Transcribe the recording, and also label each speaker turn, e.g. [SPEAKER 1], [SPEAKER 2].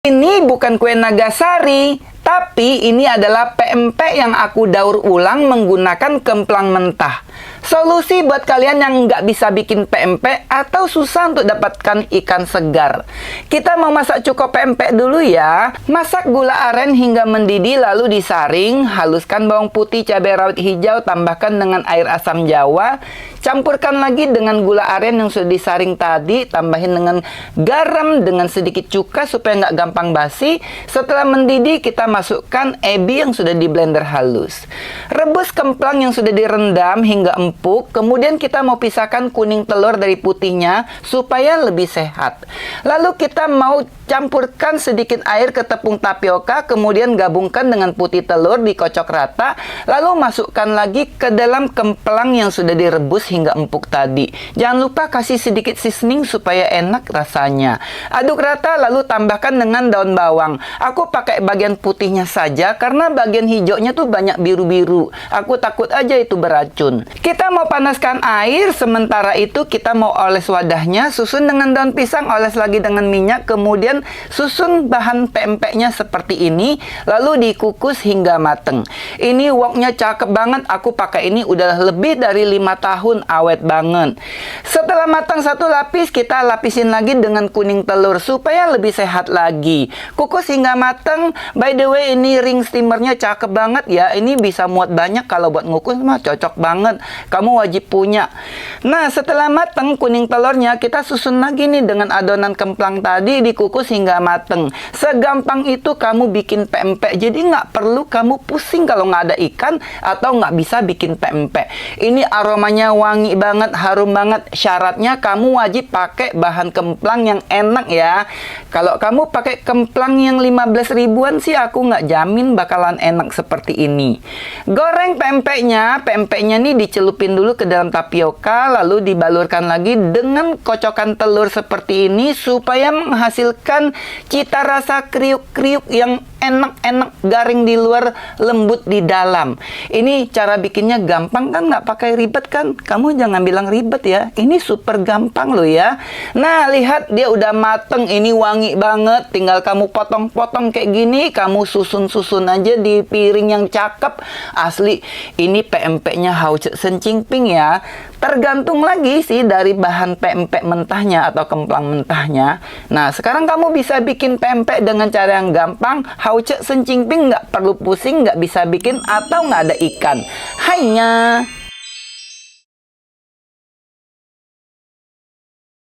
[SPEAKER 1] Ini bukan kue Nagasari, tapi ini adalah pempek yang aku daur ulang menggunakan kemplang mentah. Solusi buat kalian yang nggak bisa bikin pempek atau susah untuk dapatkan ikan segar. Kita mau masak cuko pempek dulu ya. Masak gula aren hingga mendidih lalu disaring. Haluskan bawang putih, cabai rawit hijau, tambahkan dengan air asam jawa. Campurkan lagi dengan gula aren yang sudah disaring tadi. Tambahin dengan garam dengan sedikit cuka supaya nggak gampang basi. Setelah mendidih kita masukkan ebi yang sudah di blender halus. Rebus kemplang yang sudah direndam hingga empuk. Kemudian kita mau pisahkan kuning telur dari putihnya supaya lebih sehat. Lalu kita mau campurkan sedikit air ke tepung tapioka, kemudian gabungkan dengan putih telur, dikocok rata, lalu masukkan lagi ke dalam kemplang yang sudah direbus hingga empuk tadi. Jangan lupa kasih sedikit seasoning supaya enak rasanya. Aduk rata lalu tambahkan dengan daun bawang. Aku pakai bagian putihnya saja karena bagian hijaunya tuh banyak biru-biru. Aku takut aja itu beracun. Kita mau panaskan air, sementara itu kita mau oles wadahnya, susun dengan daun pisang, oles lagi dengan minyak, kemudian susun bahan pempeknya seperti ini, lalu dikukus hingga mateng. Ini woknya cakep banget, aku pakai ini udah lebih dari 5 tahun, awet banget. Setelah matang satu lapis, kita lapisin lagi dengan kuning telur supaya lebih sehat lagi. Kukus hingga mateng. By the way, ini ring steamernya cakep banget ya. Ini bisa muat banyak, kalau buat ngukus mah cocok banget. Kamu wajib punya. Nah, setelah mateng kuning telurnya, kita susun lagi nih dengan adonan kemplang tadi, dikukus hingga mateng. Segampang itu kamu bikin pempek. Jadi nggak perlu kamu pusing kalau nggak ada ikan atau nggak bisa bikin pempek. Ini aromanya wangi banget, harum banget. Syaratnya kamu wajib pakai bahan kemplang yang enak ya. Kalau kamu pakai kemplang yang 15 ribuan sih aku nggak jamin bakalan enak seperti ini. Goreng pempeknya. Pempeknya nih dicelupin dulu ke dalam tapioka, lalu dibalurkan lagi dengan kocokan telur seperti ini supaya menghasilkan cita rasa kriuk-kriuk yang enak-enak, garing di luar, lembut di dalam. Ini cara bikinnya gampang kan, nggak pakai ribet kan? Kamu jangan bilang ribet ya. Ini super gampang loh ya. Nah, lihat dia udah mateng. Ini wangi banget. Tinggal kamu potong-potong kayak gini, kamu susun-susun aja di piring yang cakep. Asli, ini pempeknya hauce sencingping ya. Tergantung lagi sih dari bahan pempek mentahnya atau kemplang mentahnya. Nah, sekarang kamu bisa bikin pempek dengan cara yang gampang. Hauce sencingping, nggak perlu pusing, nggak bisa bikin atau nggak ada ikan. Hainya.